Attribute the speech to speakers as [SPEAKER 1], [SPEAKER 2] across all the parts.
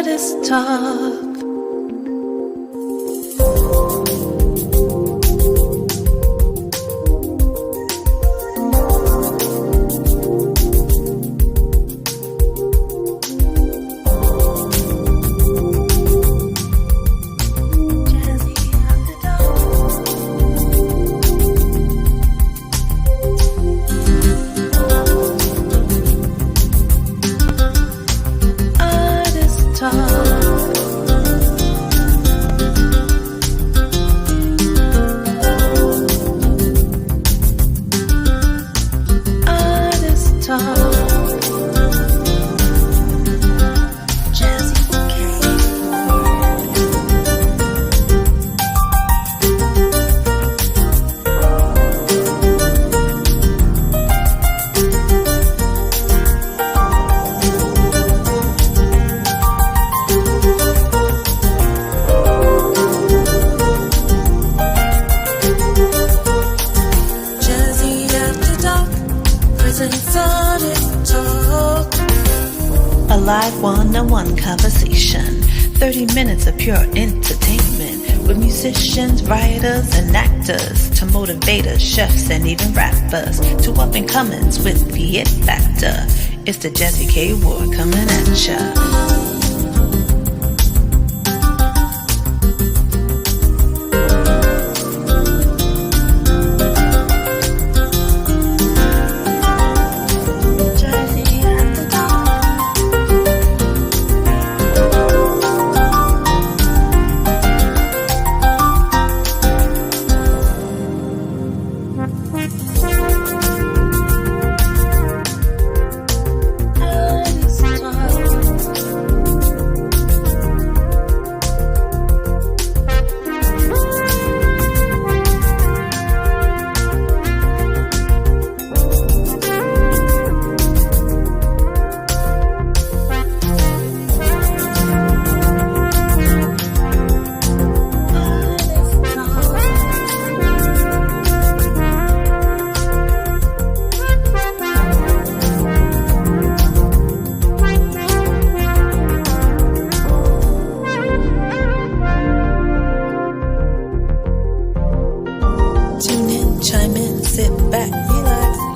[SPEAKER 1] Artist Talk. Live one-on-one conversation, 30 minutes of pure entertainment with musicians, writers, and actors to motivators, chefs, and even rappers to up-and-comings with the it factor. It's the Jazzie K Ward coming at ya.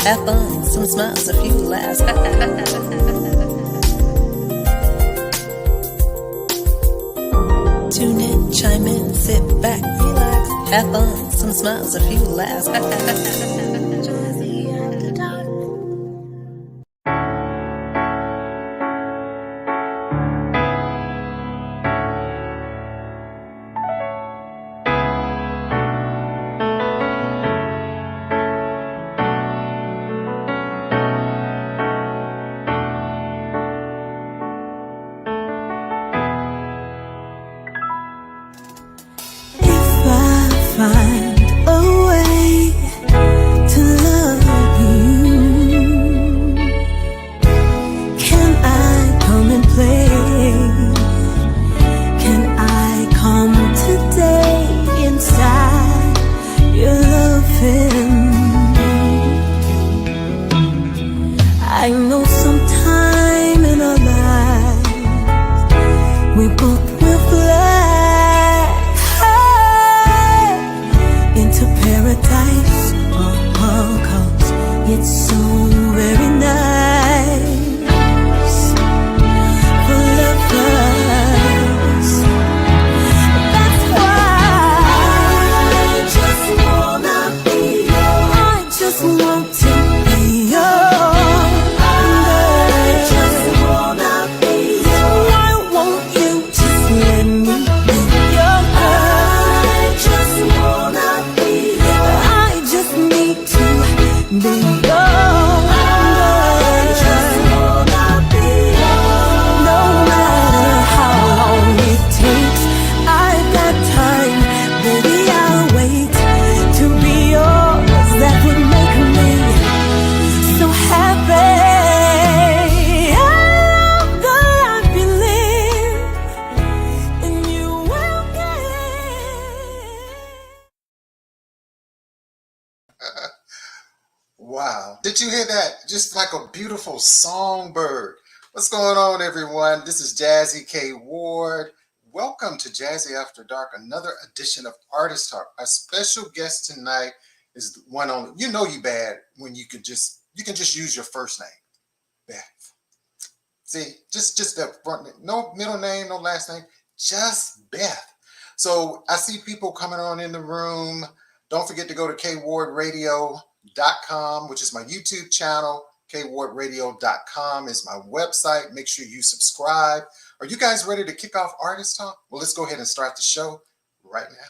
[SPEAKER 1] Have fun, some smiles, a few laughs. Tune in, chime in, sit back, relax. Have fun, some smiles, a few laughs.
[SPEAKER 2] Find a way to love you. Can I come and play? Can I come today inside your loving? I know sometime in our lives we both will fly paradise, cause it's so very nice for lovers. That's why I just wanna be yours. I just want to be yours. I just wanna be yours. Why won't you just let me be your girl? I just wanna be yours. I just wanna be yours. No matter how long it takes, I've got time, baby, I'll wait to be yours. That would make me so happy. The life you live, and you will get.
[SPEAKER 3] Wow. Did you hear that? Just like a beautiful songbird What's going on, everyone? This is Jazzie K Ward. Welcome to Jazzy After Dark, another edition of Artist Talk. Our special guest tonight is the one on. You know you bad when you can just use your first name, Beth. See, just that front name, no middle name, no last name, just Beth. So I see people coming on in the room. Don't forget to go to kwardradio.com, which is my YouTube channel. kwardradio.com is my website. Make sure you subscribe. Are you guys ready to kick off Artist Talk? Well, let's go ahead and start the show right now.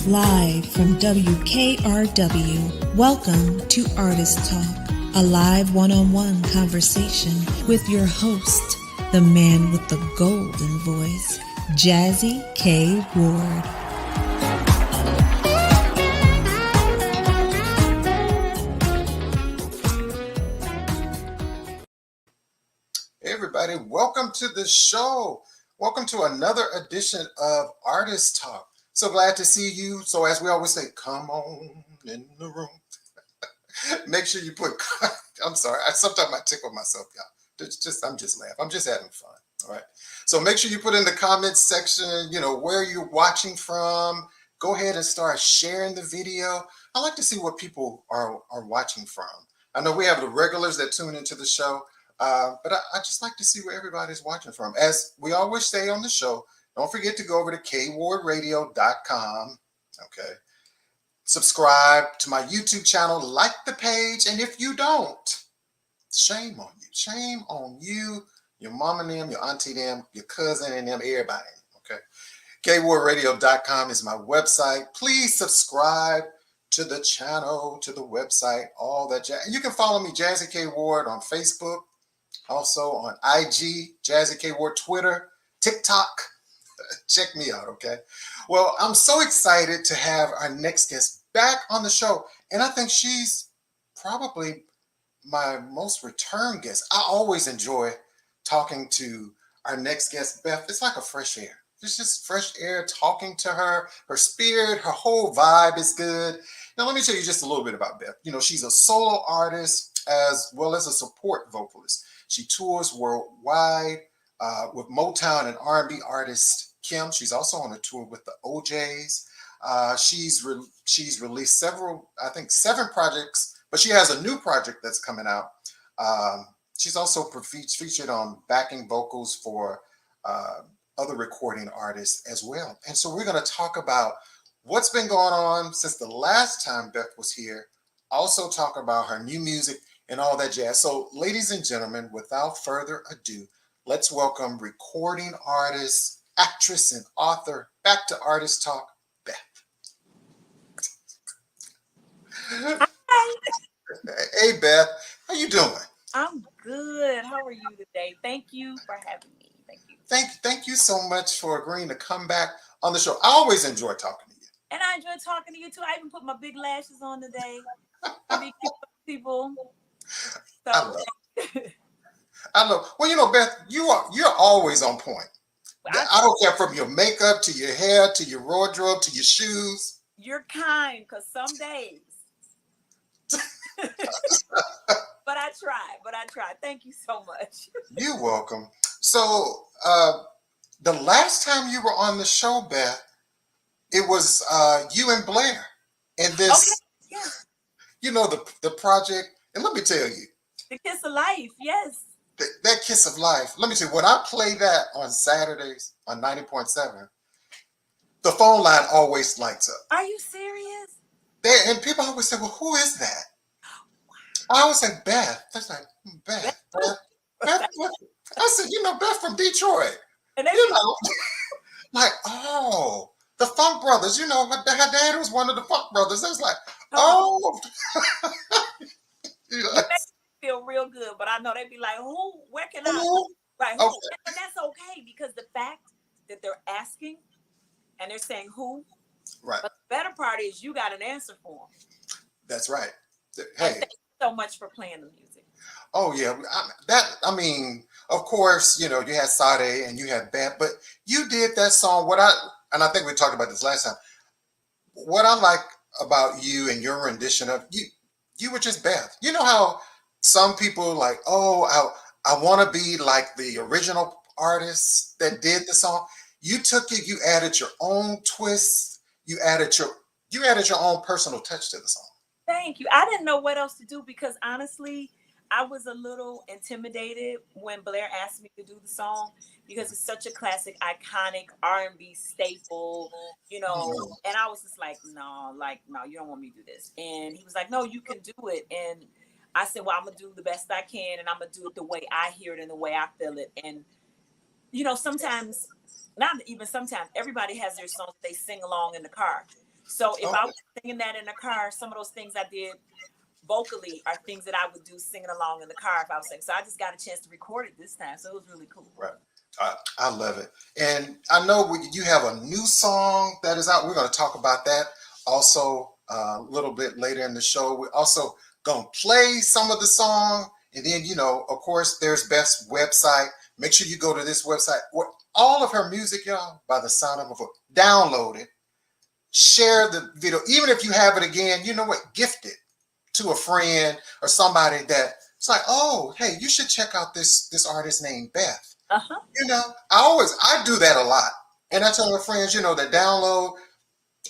[SPEAKER 1] Live from WKRW, welcome to Artist Talk, a live one-on-one conversation with your host, the man with the golden voice, Jazzie K Ward.
[SPEAKER 3] Hey everybody, welcome to the show. Welcome to another edition of Artist Talk. So glad to see you. So as we always say, come on in the room. Make sure you put, I'm sorry, sometimes I tickle myself, y'all. I'm just laughing. I'm just having fun. All right. So make sure you put in the comments section, where you're watching from. Go ahead and start sharing the video. I like to see what people are watching from. I know we have the regulars that tune into the show, but I just like to see where everybody's watching from. As we always say on the show, don't forget to go over to kwardradio.com. Okay. Subscribe to my YouTube channel, like the page, and if you don't, shame on you. Shame on you, your mom and them, your auntie them, your cousin and them, everybody. Okay. kwardradio.com is my website. Please subscribe to the channel, to the website, all that jazz. You can follow me, Jazzie K Ward, on Facebook, also on IG, Jazzie K Ward, Twitter, TikTok. Check me out, okay? Well, I'm so excited to have our next guest back on the show, and I think she's probably my most return guest. I always enjoy talking to our next guest, Beth. It's like a fresh air. It's just fresh air talking to her. Her spirit, her whole vibe is good. Now, let me tell you just a little bit about Beth. She's a solo artist as well as a support vocalist. She tours worldwide with Motown and R&B artist Kim. She's also on a tour with the OJs. She's released seven projects, but she has a new project that's coming out. She's also featured on backing vocals for other recording artists as well. And so we're going to talk about what's been going on since the last time Beth was here. Also talk about her new music and all that jazz. So ladies and gentlemen, without further ado, let's welcome recording artist, actress, and author back to Artist Talk, Beth.
[SPEAKER 4] Hi.
[SPEAKER 3] Hey, Beth. How you doing?
[SPEAKER 4] I'm good. How are you today? Thank you for having me. Thank you.
[SPEAKER 3] Thank you so much for agreeing to come back on the show. I always enjoy talking to you.
[SPEAKER 4] And I enjoy talking to you too. I even put my big lashes on today. I be cute people. So.
[SPEAKER 3] I love. Well, Beth, you're always on point. I don't care, from your makeup to your hair to your wardrobe to your shoes.
[SPEAKER 4] You're kind, because some days. But I try. Thank you so much.
[SPEAKER 3] You're welcome. So the last time you were on the show, Beth, it was you and Blair. And this,
[SPEAKER 4] okay. Yeah.
[SPEAKER 3] The project. And let me tell you.
[SPEAKER 4] The Kiss of Life, yes.
[SPEAKER 3] That Kiss of Life. Let me tell you, when I play that on Saturdays on 90.7, the phone line always lights up.
[SPEAKER 4] Are you serious?
[SPEAKER 3] And people always say, well, who is that? I always say, Beth. That's like, Beth. Beth. I said, Beth from Detroit.
[SPEAKER 4] And they
[SPEAKER 3] like, oh, the Funk Brothers. Her dad was one of the Funk Brothers. I was like, oh.
[SPEAKER 4] Feel real good, but I know they'd be like, who? Where can I? Right. Who?
[SPEAKER 3] Okay.
[SPEAKER 4] And that's okay, because the fact that they're asking and they're saying who,
[SPEAKER 3] right.
[SPEAKER 4] But the better part is you got an answer for them.
[SPEAKER 3] That's right. Hey.
[SPEAKER 4] Thank you so much for playing the music.
[SPEAKER 3] Oh yeah, I mean, of course, you know, you had Sade and you had Beth, but you did that song. And I think we talked about this last time. What I like about you and your rendition of you were just Beth. You know how some people like, oh, I want to be like the original artist that did the song. You took it, you added your own twist, you added your own personal touch to the song.
[SPEAKER 4] Thank you. I didn't know what else to do because honestly, I was a little intimidated when Blair asked me to do the song because it's such a classic, iconic R&B staple, you know.
[SPEAKER 3] Mhm.
[SPEAKER 4] And I was just like, no, you don't want me to do this. And he was like, no, you can do it. And I said, well, I'm gonna do the best I can, and I'm gonna do it the way I hear it and the way I feel it. And you know, sometimes, not even sometimes, everybody has their songs they sing along in the car. So if I
[SPEAKER 3] Okay.
[SPEAKER 4] was singing that in the car, some of those things I did vocally are things that I would do singing along in the car if I was singing. So I just got a chance to record it this time. So it was really cool.
[SPEAKER 3] Right. I love it. And I know you have a new song that is out. We're going to talk about that also a little bit later in the show. We're also going to play some of the song. And then, you know, of course, there's Beth's website. Make sure you go to this website. All of her music, y'all, by the sound of her voice. Download it. Share the video. Even if you have it again, you know what? Gift it to a friend or somebody that it's like, oh, hey, you should check out this artist named Beth.
[SPEAKER 4] Uh-huh.
[SPEAKER 3] You know, I do that a lot. And I tell my friends, you know, that download,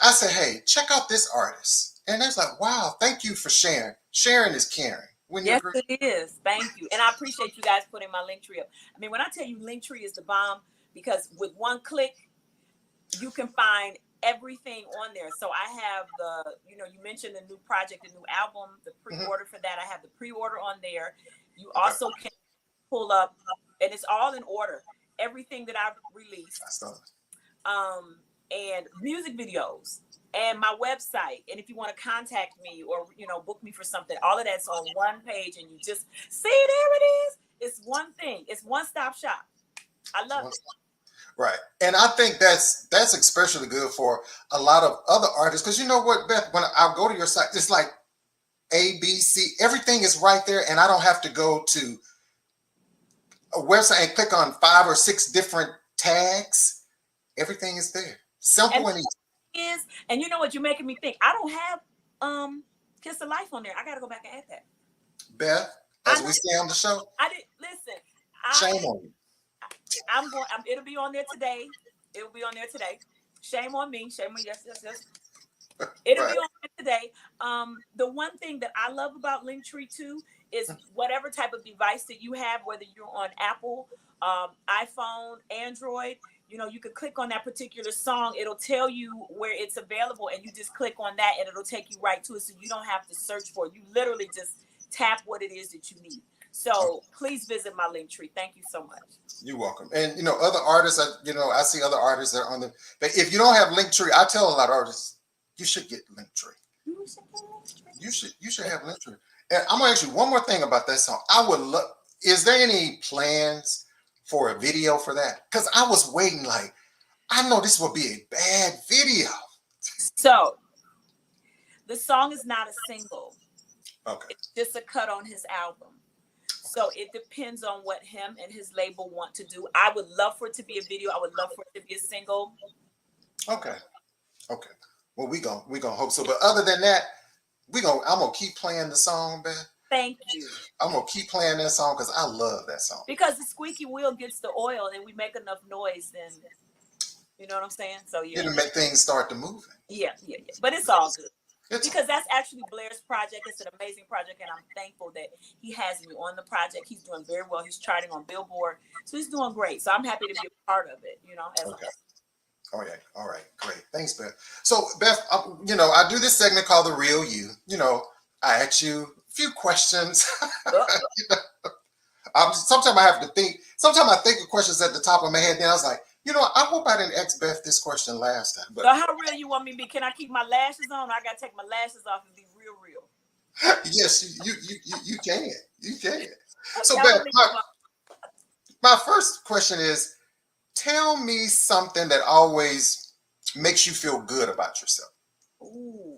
[SPEAKER 3] I say, hey, check out this artist. And it's like, wow, thank you for sharing. Sharing is caring. When you
[SPEAKER 4] Yes,
[SPEAKER 3] agree.
[SPEAKER 4] it is. Thank you. And I appreciate you guys putting my link tree up. I mean, when I tell you link tree is the bomb, because with one click, you can find everything on there. So I have you know, you mentioned the new project, the new album, the pre-order for that. I have the pre-order on there. You also can pull up, and it's all in order, everything that I've released, and music videos and my website. And if you want to contact me or, you know, book me for something, all of that's on one page, and you just see, there it is. It's one thing. It's one-stop shop. I love it.
[SPEAKER 3] Right. And I think that's especially good for a lot of other artists. Because you know what, Beth, when I go to your site, it's like A, B, C, everything is right there. And I don't have to go to a website and click on 5 or 6 different tags. Everything is there. Simple and easy.
[SPEAKER 4] And you know what, you're making me think. I don't have Kiss of Life on there. I gotta go back and add that.
[SPEAKER 3] Beth, as we say on the show,
[SPEAKER 4] I didn't listen.
[SPEAKER 3] shame on you.
[SPEAKER 4] It'll be on there today. It will be on there today. Shame on me. Shame on me. Yes. It'll be on there today. The one thing that I love about Linktree too is whatever type of device that you have, whether you're on Apple, iPhone, Android, you know, you could click on that particular song. It'll tell you where it's available, and you just click on that, and it'll take you right to it. So you don't have to search for it. You literally just tap what it is that you need. So please visit my Linktree. Thank you so much. You're
[SPEAKER 3] welcome. And you know, other artists, I see other artists that are on the. But if you don't have Linktree, I tell a lot of artists, you should get Linktree. You should have Linktree. And I'm gonna ask you one more thing about that song. I would love. Is there any plans for a video for that? Because I was waiting. Like, I know this will be a bad video.
[SPEAKER 4] So the song is not a single.
[SPEAKER 3] Okay.
[SPEAKER 4] It's just a cut on his album. So it depends on what him and his label want to do. I would love for it to be a video. I would love for it to be a single.
[SPEAKER 3] Okay. Well, we gonna hope so. But other than that, I'm gonna keep playing the song, Beth.
[SPEAKER 4] Thank you.
[SPEAKER 3] I'm gonna keep playing that song because I love that song.
[SPEAKER 4] Because the squeaky wheel gets the oil, and we make enough noise, then you know what I'm saying. So yeah,
[SPEAKER 3] it'll make things start to move.
[SPEAKER 4] Yeah. But it's all good. Because that's actually Blair's project. It's an amazing project, and I'm thankful that he has me on the project. He's doing very well. He's charting on Billboard, so he's doing great. So I'm happy to be a part of it. You know.
[SPEAKER 3] Okay. All right. Great. Thanks, Beth. So, Beth, you know, I do this segment called The Real You. You know, I ask you a few questions. Sometimes I have to think. Sometimes I think of questions at the top of my head. Then I was like, you know, I hope I didn't ask Beth this question last time. But
[SPEAKER 4] so how real you want me to be? Can I keep my lashes on? Or I gotta take my lashes off and be real.
[SPEAKER 3] Yes, you can. You can. So, Beth, my first question is, tell me something that always makes you feel good about yourself.
[SPEAKER 4] Ooh.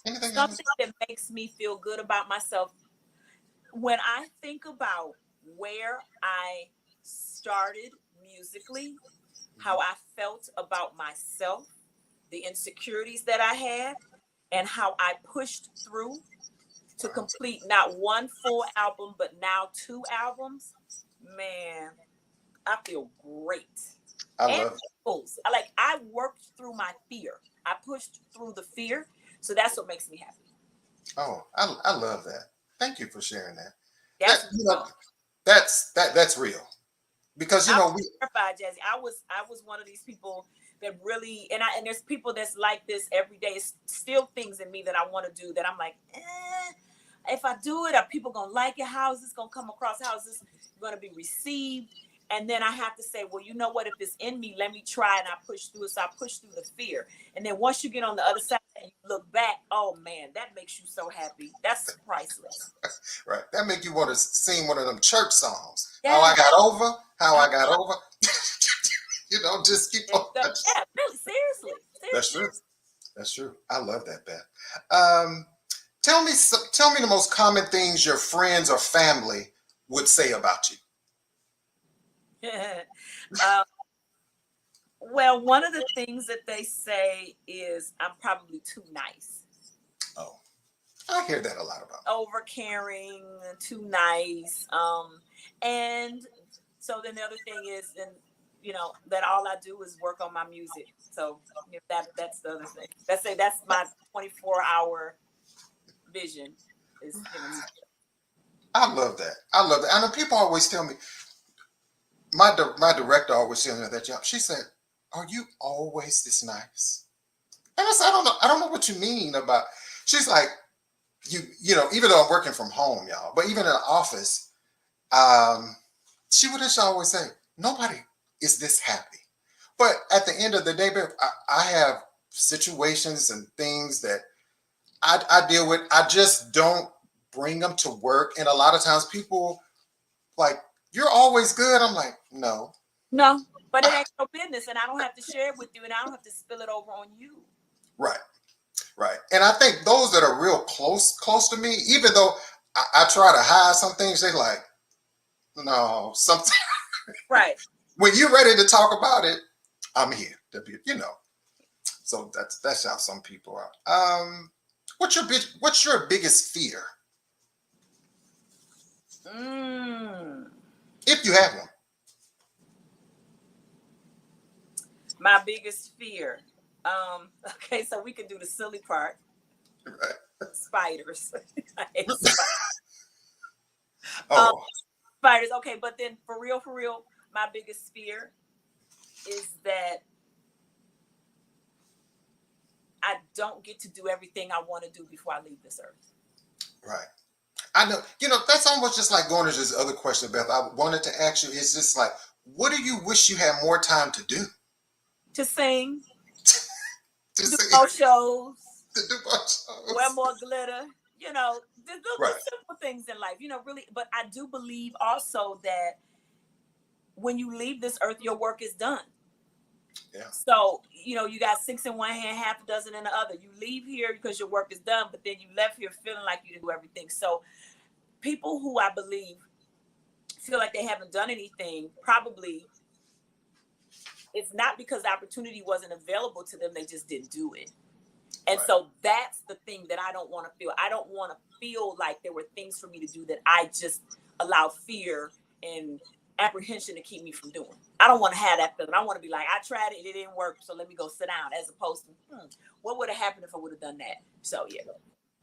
[SPEAKER 3] Anything
[SPEAKER 4] Something that makes me feel good about myself. when I think about where I started musically, how I felt about myself, the insecurities that I had, and how I pushed through to
[SPEAKER 3] Right.
[SPEAKER 4] complete not one full album, but now 2 albums, man, I feel great.
[SPEAKER 3] I
[SPEAKER 4] And
[SPEAKER 3] love it.
[SPEAKER 4] goals. I worked through my fear. I pushed through the fear. So that's what makes me happy.
[SPEAKER 3] Oh, I love that. Thank you for sharing that. That
[SPEAKER 4] That's real.
[SPEAKER 3] that's real because
[SPEAKER 4] I was
[SPEAKER 3] we
[SPEAKER 4] terrified, Jazzy. I was one of these people that really and there's people that's like this every day. It's still things in me that I want to do that I'm like, if I do it, are people gonna like it? How is this gonna come across? How is this gonna be received? And then I have to say, well, you know what? If it's in me, let me try, and I push through it. So I push through the fear. And then once you get on the other side and you look back, oh man, that makes you so happy. That's priceless.
[SPEAKER 3] right. That make you want to sing one of them church songs. How I
[SPEAKER 4] Yeah.
[SPEAKER 3] got over, how I got over. Just keep on.
[SPEAKER 4] Yeah, really, seriously.
[SPEAKER 3] That's
[SPEAKER 4] Seriously.
[SPEAKER 3] true. That's true. I love that, Beth. Tell me the most common things your friends or family would say about you.
[SPEAKER 4] uh, well, one of the things that they say is I'm probably too nice,
[SPEAKER 3] Oh, I hear that a lot about.
[SPEAKER 4] over caring, too nice. And so then the other thing is, and that all I do is work on my music. So that's the other thing. That's my 24-hour vision is music.
[SPEAKER 3] I love that. I love that. I know people always tell me. My director always tells me that job. She said, "Are you always this nice?" And I said, "I don't know. I don't know what you mean about." She's like, Even though I'm working from home, y'all, but even in the office, she would just always say, "Nobody is this happy." But at the end of the day, babe, I have situations and things that I deal with. I just don't bring them to work, and a lot of times people like, "You're always good." I'm like, "No."
[SPEAKER 4] No, but it ain't no business, and I don't have to share it with you, and I don't have to spill it over on you.
[SPEAKER 3] Right. Right. And I think those that are real close to me, even though I try to hide some things, they like, no, something.
[SPEAKER 4] Right.
[SPEAKER 3] When you're ready to talk about it, I'm here to be. So that's how some people are. What's your biggest fear? If you have one.
[SPEAKER 4] My biggest fear. Okay, so we can do the silly part.
[SPEAKER 3] Right.
[SPEAKER 4] Spiders. I hate spiders.
[SPEAKER 3] Oh,
[SPEAKER 4] Spiders. Okay, but then for real, my biggest fear is that I don't get to do everything I want to do before I leave this earth.
[SPEAKER 3] right. I know. That's almost just like going to this other question, Beth. I wanted to ask you. It's just like, what do you wish you had more time to do?
[SPEAKER 4] To sing,
[SPEAKER 3] To
[SPEAKER 4] do
[SPEAKER 3] sing,
[SPEAKER 4] more shows,
[SPEAKER 3] to do more shows.
[SPEAKER 4] wear more glitter. The
[SPEAKER 3] Right.
[SPEAKER 4] simple things in life. Really. But I do believe also that when you leave this earth, your work is done.
[SPEAKER 3] Yeah.
[SPEAKER 4] So, you got 6 in one hand, half a dozen in the other. You leave here because your work is done, but then you left here feeling like you didn't do everything. So people who I believe feel like they haven't done anything, probably it's not because the opportunity wasn't available to them. They just didn't do it. And
[SPEAKER 3] Right.
[SPEAKER 4] so that's the thing that I don't want to feel. I don't want to feel like there were things for me to do that I just allowed fear and apprehension to keep me from doing. I don't want to have that feeling. I want to be like, I tried it, it didn't work, so let me go sit down, as opposed to, what would have happened if I would have done that? So, yeah.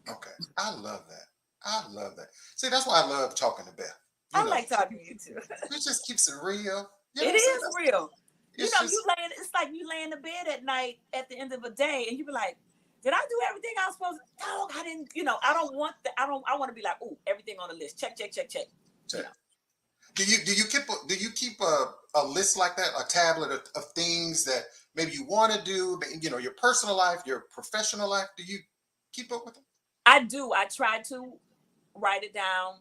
[SPEAKER 3] Okay. I love that. I love that. See, that's why I love talking to Beth.
[SPEAKER 4] I like talking to you too.
[SPEAKER 3] It just keeps it real.
[SPEAKER 4] It is real.
[SPEAKER 3] It's
[SPEAKER 4] It's like you lay in the bed at night at the end of a day and you be like, did I do everything I was supposed to? No, I didn't. I don't want that. I want to be like, oh, everything on the list. Check.
[SPEAKER 3] Do you keep a list like that, a tablet of things that maybe you want to do, your personal life, your professional life? Do you keep up with them?
[SPEAKER 4] I do. I try to write it down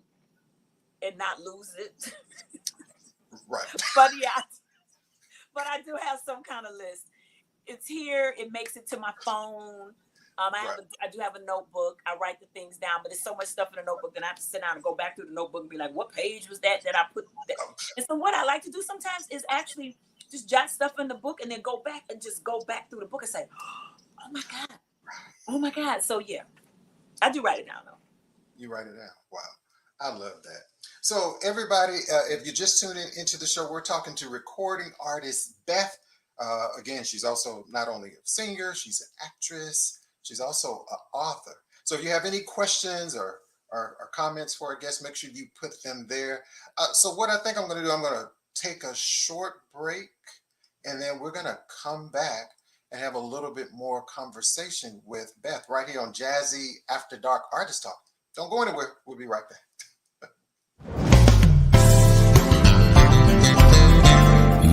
[SPEAKER 4] and not lose it.
[SPEAKER 3] Right.
[SPEAKER 4] But I do have some kind of list. It's here. It makes it to my phone. I do have a notebook. I write the things down, but there's so much stuff in the notebook that I have to sit down and go back through the notebook and be like, what page was that I put that? And so what I like to do sometimes is actually just jot stuff in the book and then go back and just go back through the book and say, oh my God. Oh my God. So yeah, I do write it down though.
[SPEAKER 3] You write it down. Wow. I love that. So everybody, if you just tuned into the show, we're talking to recording artist Beth. Again, she's also not only a singer, she's an actress. She's also an author. So if you have any questions or comments for our guests, make sure you put them there. So what I think I'm going to do, I'm going to take a short break, and then we're going to come back and have a little bit more conversation with Beth right here on Jazzy After Dark Artist Talk. Don't go anywhere. We'll be right back.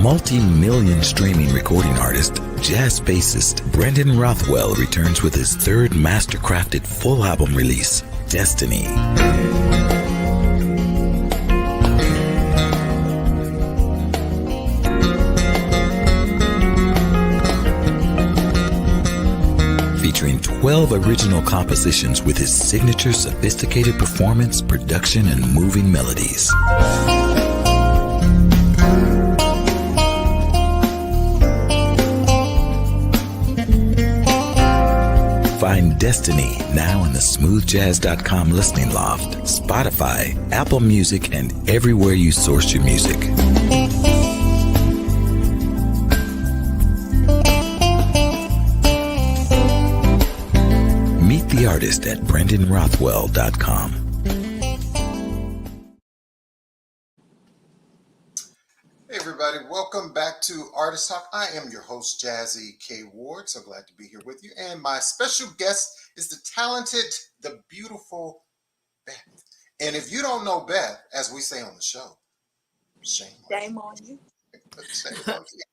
[SPEAKER 5] Multi-million streaming recording artist, jazz bassist Brendan Rothwell returns with his third master-crafted full album release, Destiny. Featuring 12 original compositions with his signature sophisticated performance, production, and moving melodies. Find Destiny now in the smoothjazz.com listening loft, Spotify, Apple Music, and everywhere you source your music. Meet the artist at brendanrothwell.com.
[SPEAKER 3] Hey everybody, welcome back to Artist Talk. I am your host, Jazzie K Ward. So glad to be here with you. And my special guest is the talented, the beautiful Beth. And if you don't know Beth, as we say on the show, shame
[SPEAKER 4] on you.
[SPEAKER 3] Shame on you.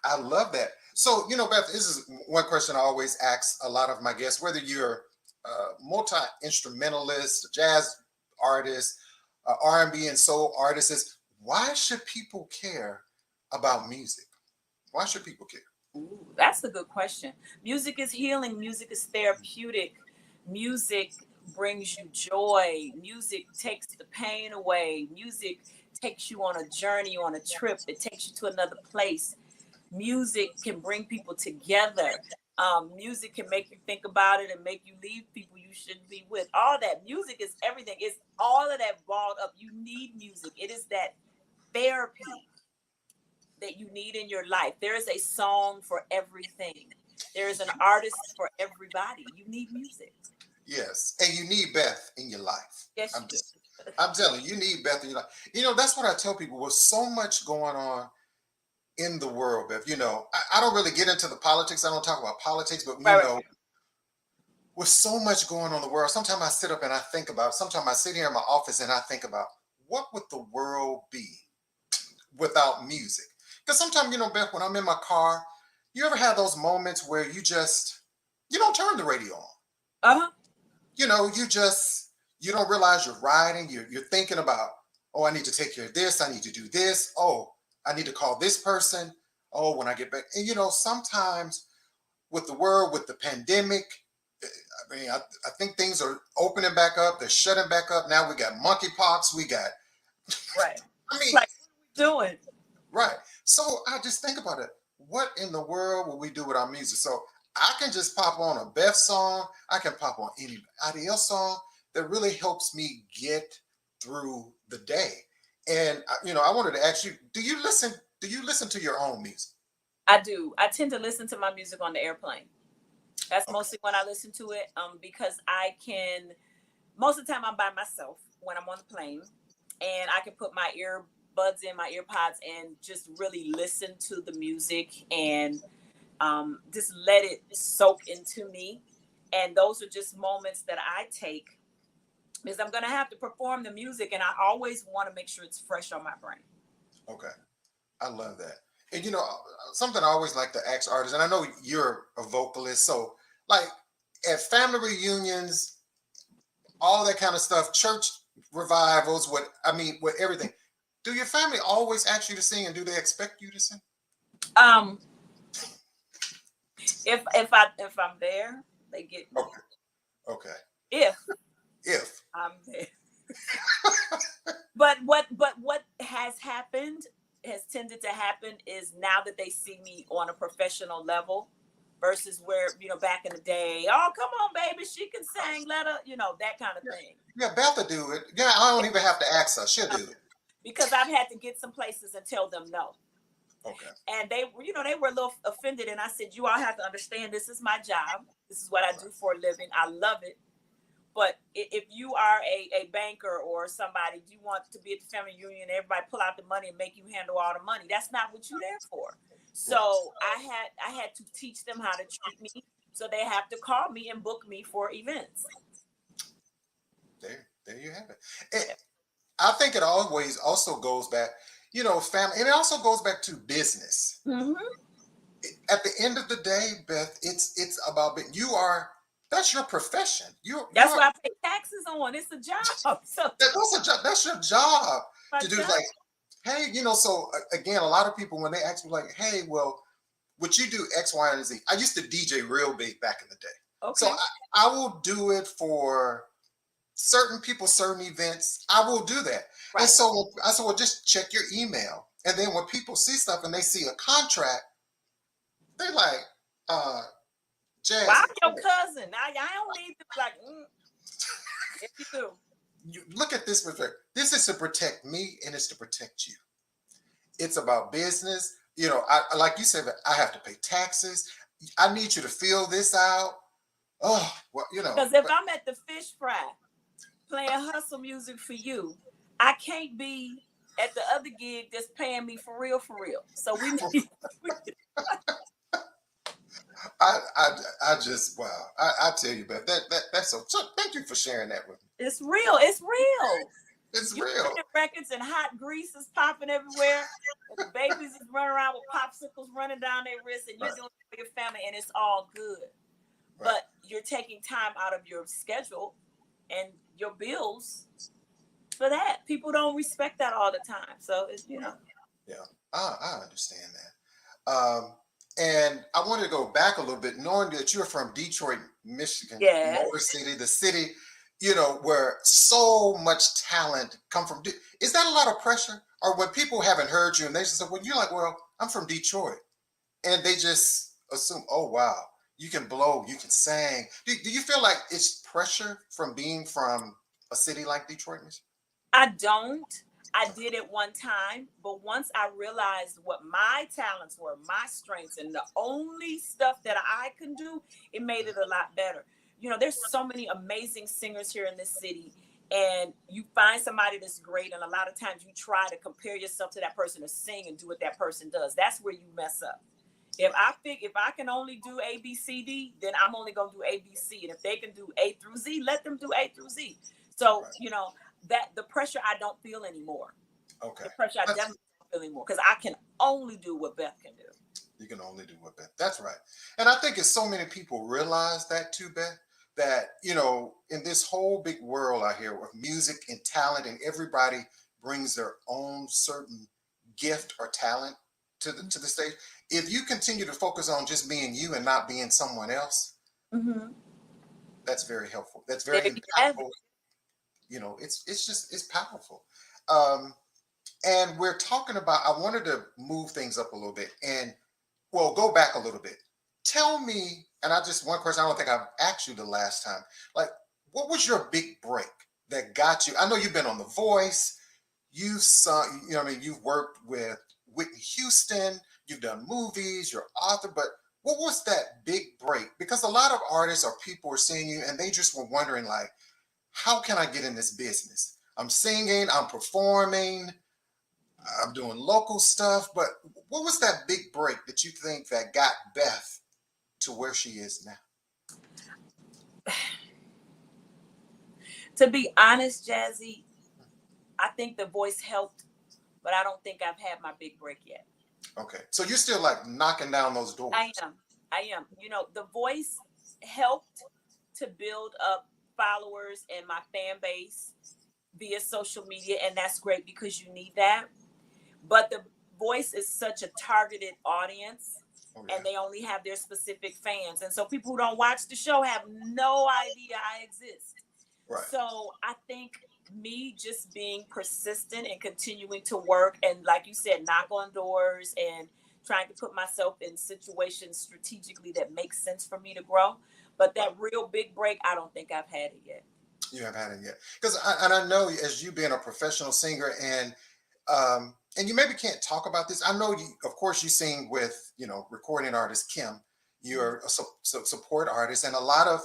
[SPEAKER 3] I love that. So, Beth, this is one question I always ask a lot of my guests, whether you're a multi-instrumentalist, a jazz artist, R&B and soul artist, is why should people care about music? Why should people care?
[SPEAKER 4] Ooh, that's a good question. Music is healing. Music is therapeutic. Music brings you joy. Music takes the pain away. Music takes you on a journey, on a trip. It takes you to another place. Music can bring people together. Music can make you think about it and make you leave people you shouldn't be with. All that. Music is everything. It's all of that balled up. You need music. It is that therapy that you need in your life. There is a song for everything. There is an artist for everybody. You need music.
[SPEAKER 3] Yes, and you need Beth in your life.
[SPEAKER 4] Yes,
[SPEAKER 3] I'm telling you, you need Beth in your life. That's what I tell people. With so much going on in the world, Beth, I don't really get into the politics. I don't talk about politics, but with so much going on in the world, sometimes I sit up and I think about, sometimes I sit here in my office and I think about, what would the world be without music? Because sometimes, Beth, when I'm in my car, you ever have those moments where you don't turn the radio on?
[SPEAKER 4] Uh-huh.
[SPEAKER 3] You don't realize you're riding. You're thinking about, oh, I need to take care of this. I need to do this. Oh, I need to call this person. Oh, when I get back. And, sometimes with the world, with the pandemic, I think things are opening back up. They're shutting back up. Now we got monkeypox. We got.
[SPEAKER 4] Right. Like, what are we doing?
[SPEAKER 3] Right. So I just think about it. What in the world will we do with our music? So I can just pop on a Beth song. I can pop on anybody else song that really helps me get through the day. And I wanted to ask you, do you listen to your own music?
[SPEAKER 4] I do. I tend to listen to my music on the airplane. That's mostly when I listen to it, because most of the time I'm by myself when I'm on the plane, and I can put my earbuds in, my earpods, and just really listen to the music and just let it soak into me. And those are just moments that I take because I'm going to have to perform the music, and I always want to make sure it's fresh on my brain.
[SPEAKER 3] Okay. I love that. And, something I always like to ask artists, and I know you're a vocalist, so like at family reunions, all that kind of stuff, church revivals, with everything, do your family always ask you to sing, and do they expect you to sing?
[SPEAKER 4] If I'm there, they get me.
[SPEAKER 3] Okay.
[SPEAKER 4] If
[SPEAKER 3] If.
[SPEAKER 4] I'm there. But what has tended to happen is now that they see me on a professional level versus where, back in the day, oh, come on, baby, she can sing, let her, that kind of thing.
[SPEAKER 3] Yeah, Beth will do it. Yeah, I don't even have to ask her. She'll do it.
[SPEAKER 4] Because I've had to get some places and tell them no.
[SPEAKER 3] Okay.
[SPEAKER 4] And they were a little offended. And I said, you all have to understand, this is my job. This is what I do for a living. I love it. But if you are a banker or somebody, you want to be at the family reunion, everybody pull out the money and make you handle all the money. That's not what you're there for. So I had to teach them how to treat me. So they have to call me and book me for events.
[SPEAKER 3] There you have it. I think it always also goes back, family, and it also goes back to business.
[SPEAKER 4] Mm-hmm.
[SPEAKER 3] At the end of the day, Beth, it's about that's your profession.
[SPEAKER 4] That's what I pay taxes on. It's a job. So
[SPEAKER 3] that's a job. That's your job to do.
[SPEAKER 4] job.
[SPEAKER 3] Like, hey, so again, a lot of people when they ask me like, hey, well, would you do X, Y, and Z? I used to DJ real big back in the day.
[SPEAKER 4] Okay.
[SPEAKER 3] So I will do it for certain people, certain events. I will do that. Right. And so I said, well, just check your email. And then when people see stuff and they see a contract, they're like, Jazz.
[SPEAKER 4] Well, I'm your cousin. I don't need to like, if you do.
[SPEAKER 3] You look at this with this is to protect me and it's to protect you. It's about business. I like you said, I have to pay taxes. I need you to fill this out. Oh, well,
[SPEAKER 4] Because if I'm at the fish fry playing hustle music for you, I can't be at the other gig that's paying me for real. So we need.
[SPEAKER 3] I just wow. I tell you, Beth, that's so thank you for sharing that with me.
[SPEAKER 4] It's real. It's real.
[SPEAKER 3] It's
[SPEAKER 4] you
[SPEAKER 3] real.
[SPEAKER 4] Records and hot grease is popping everywhere. And the babies is running around with popsicles running down their wrists, and you're doing it for your family, and it's all good. Right. But you're taking time out of your schedule and your bills for that. People don't respect that all the time. So it's
[SPEAKER 3] Yeah, I understand that. And I wanted to go back a little bit, knowing that you're from Detroit, Michigan, Motor City, the city, where so much talent come from. Is that a lot of pressure? Or when people haven't heard you and they just say, well, you're like, well, I'm from Detroit. And they just assume, oh, wow, you can blow, you can sing. Do you feel like it's pressure from being from a city like Detroit, Michigan?
[SPEAKER 4] I don't. I did it one time, but once I realized what my talents were, my strengths, and the only stuff that I can do, it made it a lot better. There's so many amazing singers here in this city, and you find somebody that's great, and a lot of times you try to compare yourself to that person to sing and do what that person does. That's where you mess up. If I can only do A, B, C, D, then I'm only going to do A, B, C. And if they can do A through Z, let them do A through Z. So, that the pressure I don't feel anymore.
[SPEAKER 3] Okay.
[SPEAKER 4] The pressure I definitely don't feel anymore because I can only do what Beth can do.
[SPEAKER 3] You can only do what Beth. That's right. And I think it's so many people realize that too, Beth, that, in this whole big world out here of music and talent, and everybody brings their own certain gift or talent to the stage. If you continue to focus on just being you and not being someone else, that's very helpful. That's very impactful. It's powerful. And we're talking about, I wanted to move things up a little bit and, well, go back a little bit. Tell me, and one question I don't think I've asked you the last time, like, what was your big break that got you? I know you've been on The Voice, you've sung, you've worked with Whitney Houston, you've done movies, you're an author, but what was that big break? Because a lot of artists or people are seeing you and they just were wondering, like, how can I get in this business? I'm singing, I'm performing, I'm doing local stuff, but what was that big break that you think that got Beth to where she is now?
[SPEAKER 4] To be honest, Jazzie, I think The Voice helped, but I don't think I've had my big break yet.
[SPEAKER 3] Okay. So you're still like knocking down those doors.
[SPEAKER 4] I am. The Voice helped to build up followers and my fan base via social media, and that's great because you need that. But The Voice is such a targeted audience and they only have their specific fans. And so people who don't watch the show have no idea I exist.
[SPEAKER 3] Right.
[SPEAKER 4] So I think me just being persistent and continuing to work and, like you said, knock on doors and trying to put myself in situations strategically that make sense for me to grow. But that real big break, I don't think I've had it yet.
[SPEAKER 3] You haven't had it yet. Because I know, as you being a professional singer, and you maybe can't talk about this. I know you, of course, you sing with, recording artist Kim. You're a support artist, and a lot of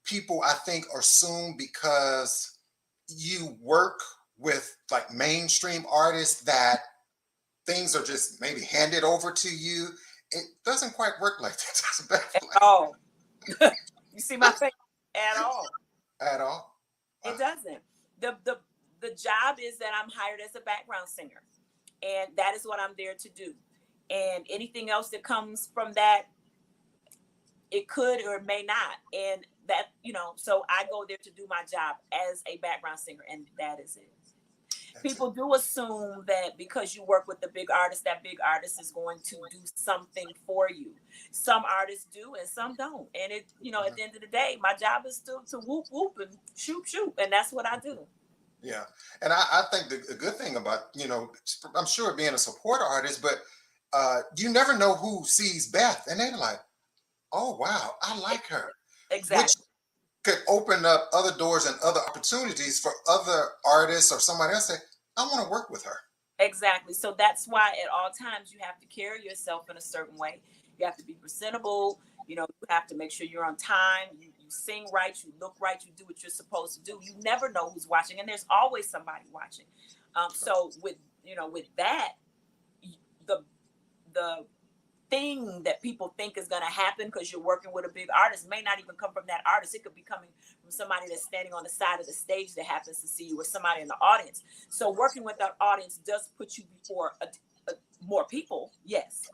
[SPEAKER 3] people, I think, assume because you work with like mainstream artists that things are just maybe handed over to you. It doesn't quite work like that.
[SPEAKER 4] At all. You see my face? At all.
[SPEAKER 3] At all?
[SPEAKER 4] It doesn't. The job is that I'm hired as a background singer, and that is what I'm there to do. And anything else that comes from that, it could or may not. And that, so I go there to do my job as a background singer, and that is it. People do assume that because you work with the big artist, that big artist is going to do something for you. Some artists do and some don't. And it, at the end of the day, my job is still to whoop, whoop and shoot. And that's what I do.
[SPEAKER 3] Yeah. And I think the good thing about, I'm sure being a support artist, but you never know who sees Beth and they're like, oh, wow, I like her.
[SPEAKER 4] Exactly.
[SPEAKER 3] Which could open up other doors and other opportunities for other artists or somebody else say, I want to work with her.
[SPEAKER 4] Exactly. So that's why at all times you have to carry yourself in a certain way. You have to be presentable. You have to make sure you're on time. You sing right. You look right. You do what you're supposed to do. You never know who's watching, and there's always somebody watching. So with that, the thing that people think is going to happen because you're working with a big artist may not even come from that artist. It could be coming from somebody that's standing on the side of the stage that happens to see you, or somebody in the audience. So working with that audience does put you before more people, yes.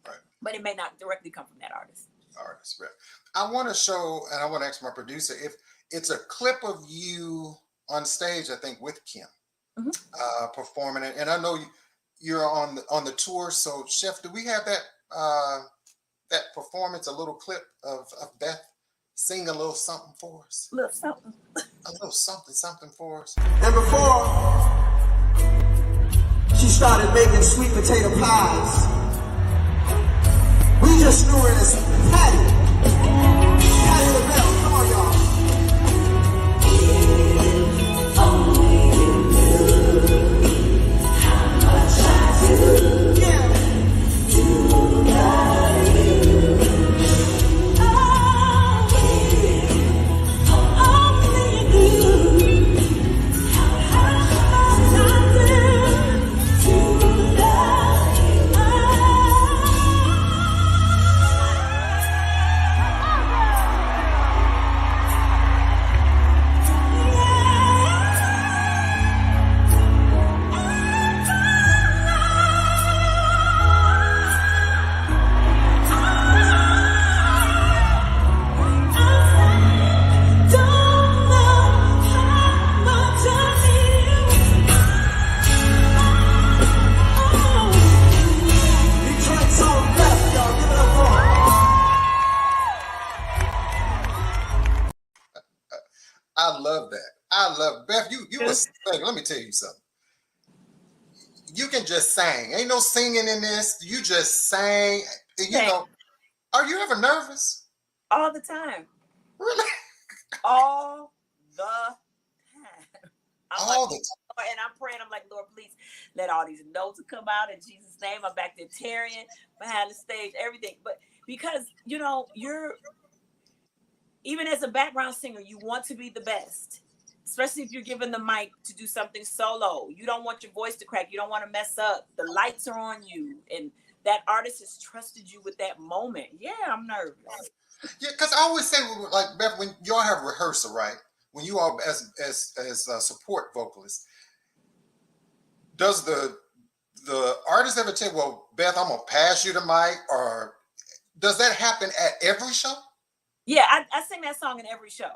[SPEAKER 3] Right.
[SPEAKER 4] But it may not directly come from that artist.
[SPEAKER 3] Right. I want to show, and I want to ask my producer if it's a clip of you on stage, I think, with Kim, performing it. And I know you're on the tour. So, Chef, do we have that performance, a little clip of Beth sing a little something for us?
[SPEAKER 4] A little something.
[SPEAKER 3] A little something for us.
[SPEAKER 6] And before she started making sweet potato pies, we just knew her as Patty. Patty LaBelle. Come on, y'all. If only you knew how much I do. Yeah.
[SPEAKER 3] I love that. I love Beth. You was let me tell you something. You can just sing. Ain't no singing in this. You just sang. Are you ever nervous?
[SPEAKER 4] All the time.
[SPEAKER 3] Really?
[SPEAKER 4] All the time.
[SPEAKER 3] All the time.
[SPEAKER 4] And I'm praying. I'm like, Lord, please let all these notes come out in Jesus' name. I'm back there tearing behind the stage, everything. But because you're. Even as a background singer, you want to be the best, especially if you're given the mic to do something solo. You don't want your voice to crack. You don't want to mess up. The lights are on you, and that artist has trusted you with that moment. Yeah, I'm nervous.
[SPEAKER 3] Yeah, because I always say, like, Beth, when y'all have rehearsal, right? When you all as support vocalists, does the artist ever tell, well, Beth, I'm gonna pass you the mic, or does that happen at every show?
[SPEAKER 4] Yeah, I sing that song in every show.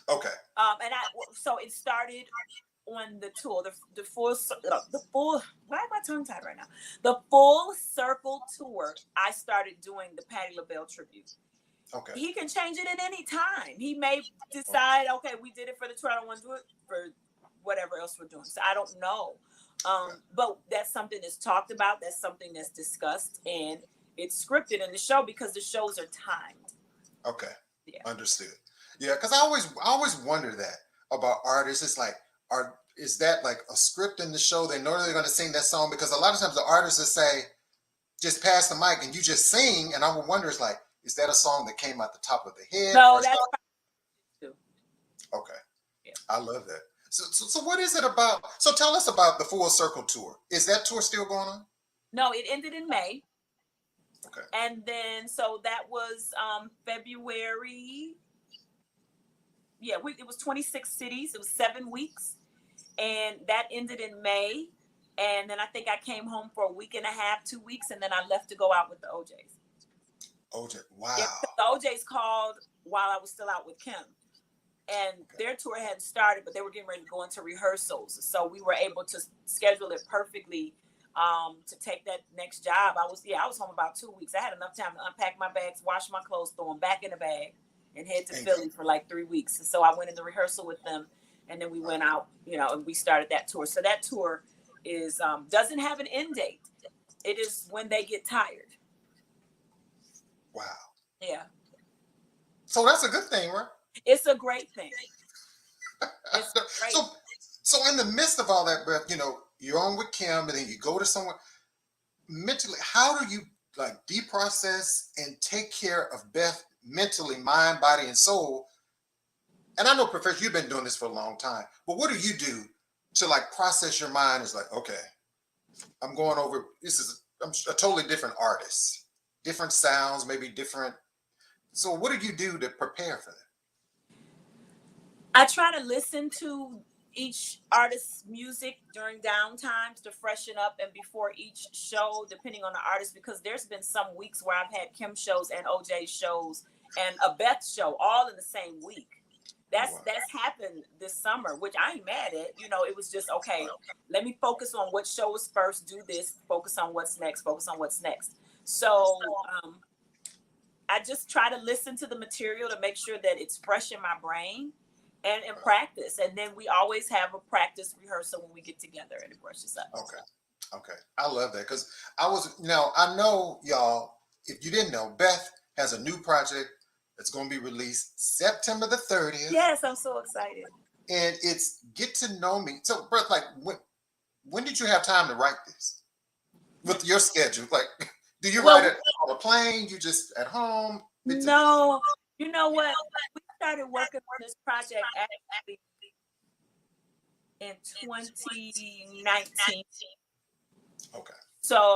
[SPEAKER 3] Okay.
[SPEAKER 4] So it started on the tour, the full. Why am I tongue tied right now? The Full Circle tour. I started doing the Patti LaBelle tribute.
[SPEAKER 3] Okay.
[SPEAKER 4] He can change it at any time. He may decide, okay, we did it for the tour. I don't want to do it for whatever else we're doing. So I don't know. But that's something that's talked about. That's something that's discussed, and it's scripted in the show because the shows are timed.
[SPEAKER 3] Okay.
[SPEAKER 4] Yeah.
[SPEAKER 3] Understood. Yeah, because I always wonder that about artists. It's like, is that like a script in the show? They know they're going to sing that song, because a lot of times the artists will say, just pass the mic and you just sing. And I would wonder, it's like, is that a song that came out the top of the head?
[SPEAKER 4] No, that's too.
[SPEAKER 3] Okay.
[SPEAKER 4] Yeah.
[SPEAKER 3] I love that. So what is it about? So tell us about the Full Circle tour. Is that tour still going on?
[SPEAKER 4] No, it ended in May.
[SPEAKER 3] Okay.
[SPEAKER 4] And then, so that was February. Yeah, it was 26 cities. It was 7 weeks. And that ended in May. And then I think I came home for a week and a half, 2 weeks. And then I left to go out with the OJs.
[SPEAKER 3] OJ, wow.
[SPEAKER 4] Yeah, the OJs called while I was still out with Kim. And their tour hadn't started, but they were getting ready to go into rehearsals. So we were able to schedule it perfectly to take that next job. I was home about 2 weeks. I had enough time to unpack my bags, wash my clothes, throw them back in the bag, and head to Philly for like 3 weeks. And so I went in the rehearsal with them, and then we went out, and we started that tour. So that tour is doesn't have an end date. It is when they get tired.
[SPEAKER 3] Wow.
[SPEAKER 4] Yeah.
[SPEAKER 3] So that's a good thing, right?
[SPEAKER 4] It's a great thing. It's great.
[SPEAKER 3] So in the midst of all that, Beth, you're on with Kim, and then you go to someone. Mentally, how do you like deprocess and take care of Beth mentally, mind, body, and soul? And I know, Professor, you've been doing this for a long time, but what do you do to like process your mind? Is like, okay, I'm going over, I'm a totally different artist, different sounds, maybe different. So what do you do to prepare for that?
[SPEAKER 4] I try to listen to each artist's music during downtimes to freshen up, and before each show, depending on the artist, because there's been some weeks where I've had Kim shows and OJ shows and a Beth show all in the same week. That's happened this summer, which I ain't mad at. It was just, okay, let me focus on what show is first, do this, focus on what's next. So I just try to listen to the material to make sure that it's fresh in my brain. And in practice, and then we always have a practice rehearsal when we get together, and it brushes up.
[SPEAKER 3] Okay, I love that, because I know y'all. If you didn't know, Beth has a new project that's going to be released September the 30th.
[SPEAKER 4] Yes, I'm so excited.
[SPEAKER 3] And it's Get to Know Me. So, Beth, like, when did you have time to write this? With your schedule, like, do you write it on a plane? You just at home?
[SPEAKER 4] No, you know what? We started working on this project actually in 2019.
[SPEAKER 3] Okay.
[SPEAKER 4] So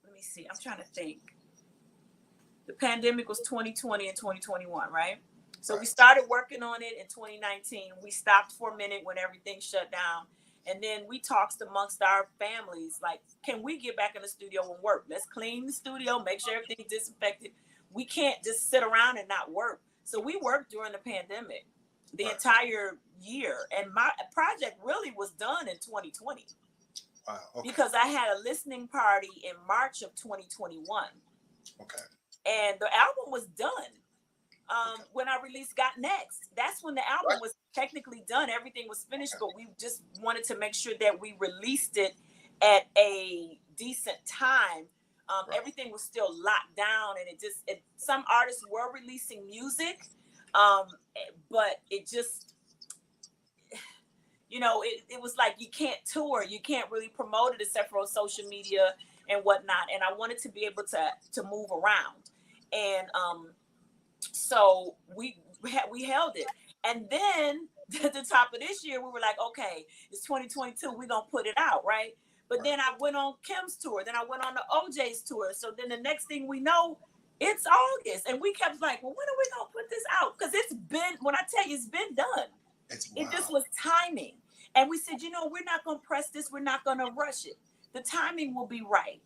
[SPEAKER 4] let me see. I'm trying to think. The pandemic was 2020 and 2021, right? So we started working on it in 2019. We stopped for a minute when everything shut down. And then we talked amongst our families, like, can we get back in the studio and work? Let's clean the studio, make sure everything's disinfected. We can't just sit around and not work. So we worked during the pandemic, the entire year. And my project really was done in 2020.
[SPEAKER 3] Wow. Okay.
[SPEAKER 4] Because I had a listening party in March of 2021.
[SPEAKER 3] Okay.
[SPEAKER 4] And the album was done. When I released Got Next, that's when the album was technically done. Everything was finished, but we just wanted to make sure that we released it at a decent time. Everything was still locked down, and some artists were releasing music, but it just, it was like, you can't tour, you can't really promote it except for on social media and whatnot. And I wanted to be able to move around, and so we held it. And then at the top of this year, we were like, okay, it's 2022, we're gonna put it out, right? But then I went on Kim's tour. Then I went on the OJ's tour. So then the next thing we know, it's August. And we kept like, well, when are we going to put this out? Because when I tell you, it's been done. It just was timing. And we said, we're not going to press this. We're not going to rush it. The timing will be right.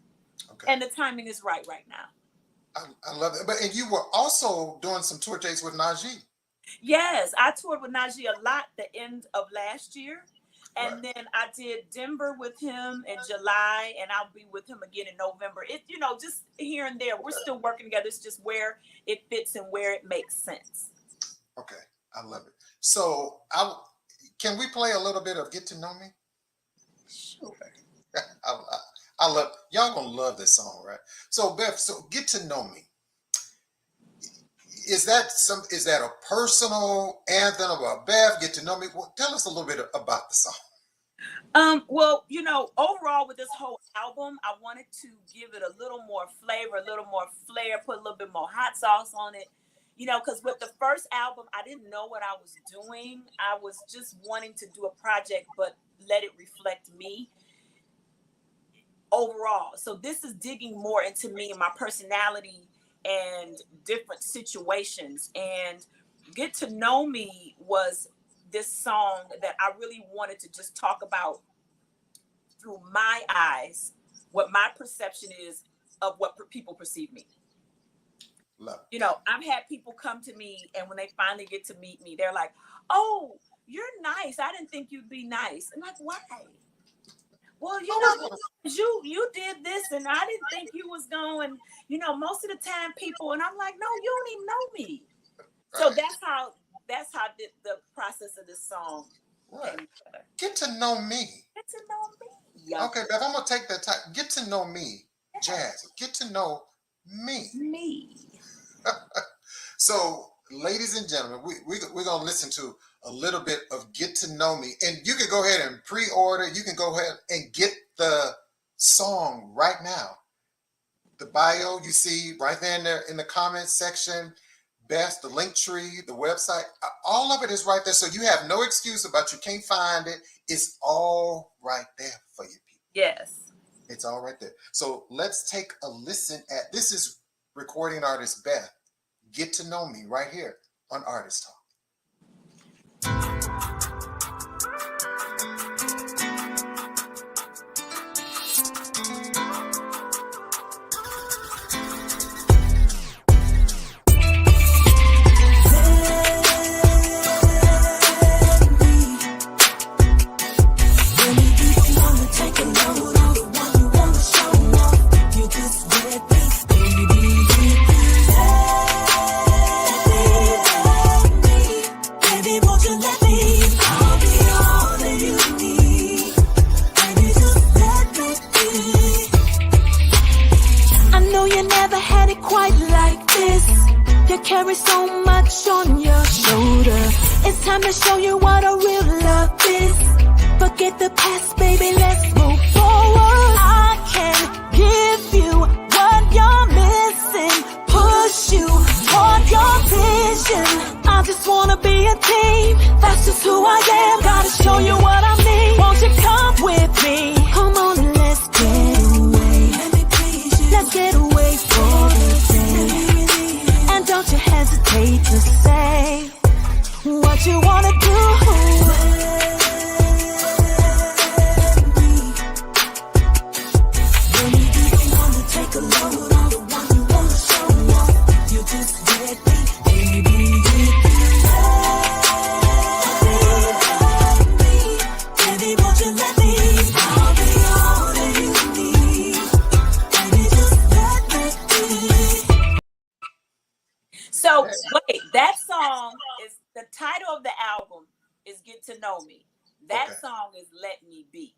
[SPEAKER 4] Okay. And the timing is right now.
[SPEAKER 3] I love that. And you were also doing some tour dates with Najee.
[SPEAKER 4] Yes, I toured with Najee a lot the end of last year. And
[SPEAKER 3] Right.
[SPEAKER 4] then I did Denver with him in July, and I'll be with him again in November. It, just here and there. We're still working together. It's just where it fits and where it makes sense.
[SPEAKER 3] Okay. I love it. So can we play a little bit of Get to Know Me?
[SPEAKER 4] Sure.
[SPEAKER 3] I love, y'all gonna love this song, right? So Beth, so Get to Know Me. Is that a personal anthem about Beth? Get to know me. Well, tell us a little bit about the song.
[SPEAKER 4] Well, overall with this whole album, I wanted to give it a little more flavor, a little more flair, put a little bit more hot sauce on it. Because with the first album, I didn't know what I was doing. I was just wanting to do a project, but let it reflect me overall. So this is digging more into me and my personality and different situations. And Get to Know Me was this song that I really wanted to just talk about through my eyes, what my perception is of what people perceive me.
[SPEAKER 3] Love.
[SPEAKER 4] I've had people come to me, and when they finally get to meet me, they're like, "Oh, you're nice. I didn't think you'd be nice." I'm like, "Why?" Well, you did this, and I didn't think you was going. Most of the time, people, and I'm like, "No, you don't even know me."
[SPEAKER 3] Right.
[SPEAKER 4] So that's how the process of this song
[SPEAKER 3] Right.
[SPEAKER 4] came together.
[SPEAKER 3] Get to know me.
[SPEAKER 4] Get to know me.
[SPEAKER 3] Okay, Beth, I'm gonna take that time. Get to know me, Jazz. Get to know me.
[SPEAKER 4] Me.
[SPEAKER 3] So, ladies and gentlemen, we're gonna listen to a little bit of Get to Know Me, and you can go ahead and pre-order. You can go ahead and get the song right now. The bio you see right there in the comments section. Best, the link tree, the website, all of it is right there. So you have no excuse about you can't find it. It's all right there for you people.
[SPEAKER 4] Yes.
[SPEAKER 3] It's all right there. So let's take a listen at, this is recording artist Beth. Get to Know Me right here on Artist Talk.
[SPEAKER 2] Carry so much on your shoulder. It's time to show you what a real love is. Forget the past, baby, let's move forward. I can give you what you're missing, push you toward your vision. I just wanna be a team, that's just who I am. Gotta show you what I mean. Won't you come with me? Come on and let's get away. Let's get away for the day. Don't you hesitate to say what you wanna do. When you do wanna take a load on the one you wanna show off, you just let me, baby, baby, won't you let me? I'll be all that you need. Baby, just let me.
[SPEAKER 4] So wait, that song is the title of the album is Get to Know Me. That song is Let Me Be.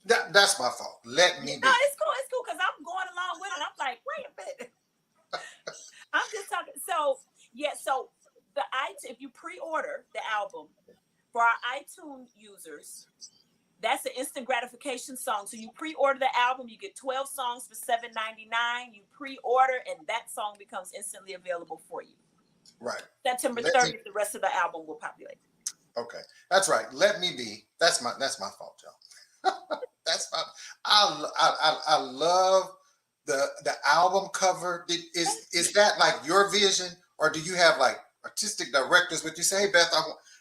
[SPEAKER 3] That's my fault. Let me be.
[SPEAKER 4] No, it's cool because I'm going along with it. I'm like, wait a minute. I'm just talking. So yeah, so if you pre-order the album for our iTunes users, that's an instant gratification song. So you pre-order the album, you get 12 songs for $7.99. You pre-order, and that song becomes instantly available for you.
[SPEAKER 3] Right.
[SPEAKER 4] September 30th, the rest of the album will populate.
[SPEAKER 3] Okay, that's right. Let me be. That's my fault, y'all. That's my. I love the album cover. Is that like your vision, or do you have like artistic directors with you? Say, hey Beth,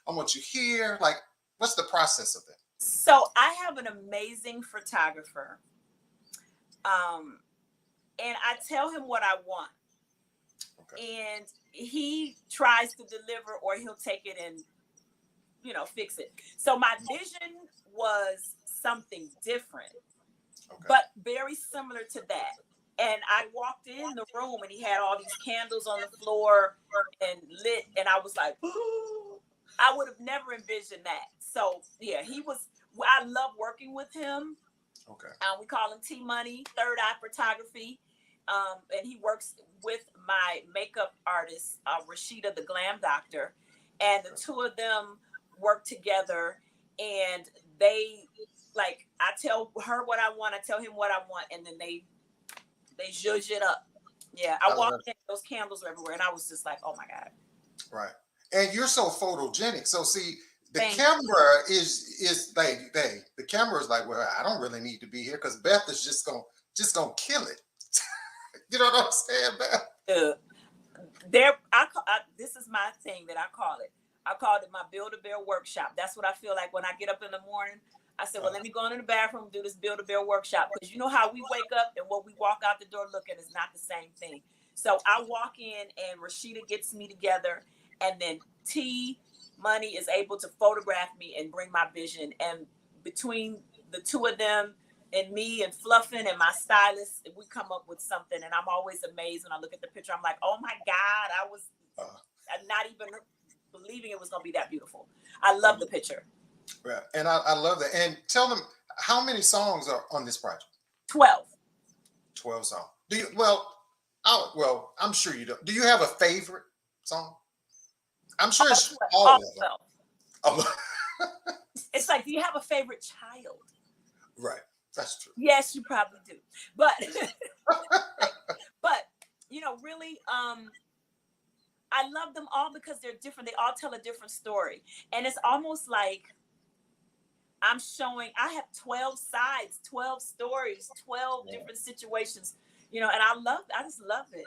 [SPEAKER 3] I want you here. Like, what's the process of it?
[SPEAKER 4] So I have an amazing photographer, and I tell him what I want. Okay. And he tries to deliver, or he'll take it and, fix it. So my vision was something different, but very similar to that. And I walked in the room and he had all these candles on the floor and lit, and I was like, I would have never envisioned that. So yeah, I love working with him.
[SPEAKER 3] Okay.
[SPEAKER 4] We call him T Money, Third Eye Photography. And he works with my makeup artist, Rashida, the Glam Doctor. And the two of them work together, and they, like, I tell her what I want, I tell him what I want, and then they zhuzh it up. Yeah, I walked in, those candles were everywhere, and I was just like, oh my God.
[SPEAKER 3] Right. And you're so photogenic. So see, the camera is like, the camera is like, well, I don't really need to be here because Beth is just gonna kill it. You know what I'm saying, Beth? This is my thing that I call it. I called it my Build-A-Bear workshop. That's what I feel like when I get up in the morning. I said, well, let me go into the bathroom and do this Build-A-Bear workshop, because you know how we wake up and what we walk out the door looking is not the same thing. So I walk in and Rashida gets me together, and then T Money is able to photograph me and bring my vision. And between the two of them and me and Fluffin and my stylist, we come up with something. And I'm always amazed when I look at the picture. I'm like, oh my God, I was not even believing it was going to be that beautiful. I love the picture. Yeah, and I love that. And tell them, how many songs are on this project?
[SPEAKER 4] 12. 12
[SPEAKER 3] songs. Do you? Well, I'm sure you don't. Do you have a favorite song? I'm sure it's all of them. Oh.
[SPEAKER 4] It's like, do you have a favorite child?
[SPEAKER 3] Right. That's true.
[SPEAKER 4] Yes, you probably do. But, really, I love them all because they're different. They all tell a different story. And it's almost like I have 12 sides, 12 stories, 12 different situations, and I just love it.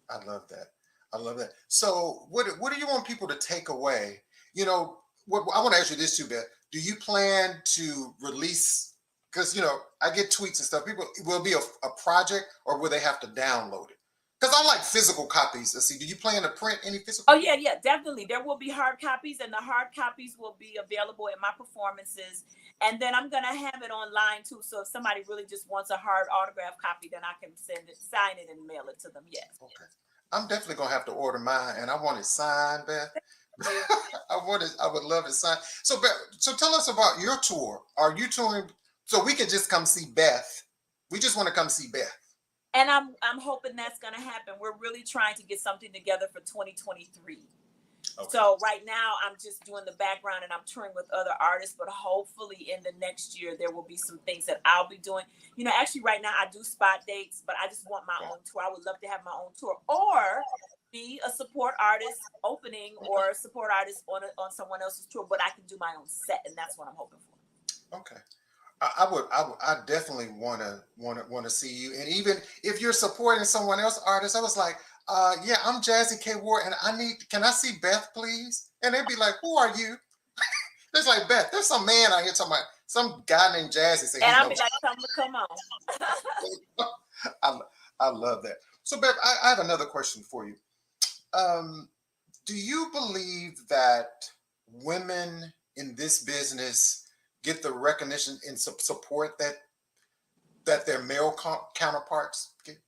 [SPEAKER 3] I love that. So what do you want people to take away? I want to ask you this too, Beth. Do you plan to release, because, I get tweets and stuff. People, will it be a project, or will they have to download it? Because I like physical copies. Let's see, do you plan to print any physical?
[SPEAKER 4] Oh, yeah, definitely. There will be hard copies, and the hard copies will be available in my performances. And then I'm going to have it online, too. So if somebody really just wants a hard autograph copy, then I can sign it, and mail it to them, yes.
[SPEAKER 3] Okay. I'm definitely going to have to order mine, and I want it signed, Beth. I would love it signed. So, Beth, tell us about your tour. Are you touring so we can just come see Beth? We just want to come see Beth.
[SPEAKER 4] And I'm hoping that's going to happen. We're really trying to get something together for 2023. Okay. So right now I'm just doing the background and I'm touring with other artists, but hopefully in the next year there will be some things that I'll be doing. Actually right now I do spot dates, but I just want my own tour. I would love to have my own tour, or be a support artist opening, or a support artist on someone else's tour, but I can do my own set, and that's what I'm hoping for.
[SPEAKER 3] Okay. I definitely want to see you. And even if you're supporting someone else artist, I was like, yeah, I'm Jazzie K Ward, and can I see Beth, please? And they'd be like, who are you? It's like, Beth, there's some man out here talking about some guy named Jazzie.
[SPEAKER 4] And I'll be like, come on.
[SPEAKER 3] I love that. So Beth, I have another question for you. Do you believe that women in this business get the recognition and support that their male counterparts get?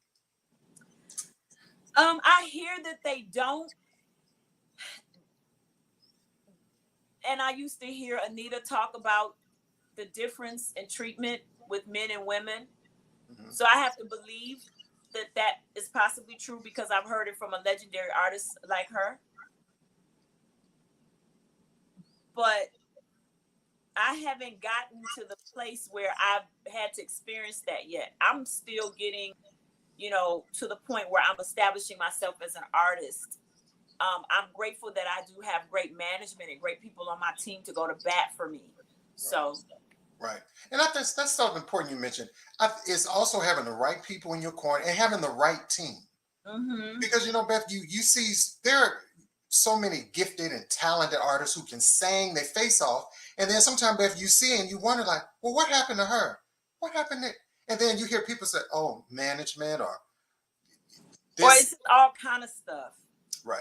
[SPEAKER 4] I hear that they don't. And I used to hear Anita talk about the difference in treatment with men and women. Mm-hmm. So I have to believe that is possibly true, because I've heard it from a legendary artist like her. But I haven't gotten to the place where I've had to experience that yet. I'm still getting, to the point where I'm establishing myself as an artist. I'm grateful that I do have great management and great people on my team to go to bat for me. So.
[SPEAKER 3] Right. And I think that's something important you mentioned. It's also having the right people in your corner and having the right team. Mm-hmm. Because, Beth, you see there are so many gifted and talented artists who can sing their face off. And then sometimes, Beth, you see and you wonder, like, well, what happened to her? What happened to... And then you hear people say, oh, management or this.
[SPEAKER 4] Or it's all kind of stuff.
[SPEAKER 3] Right.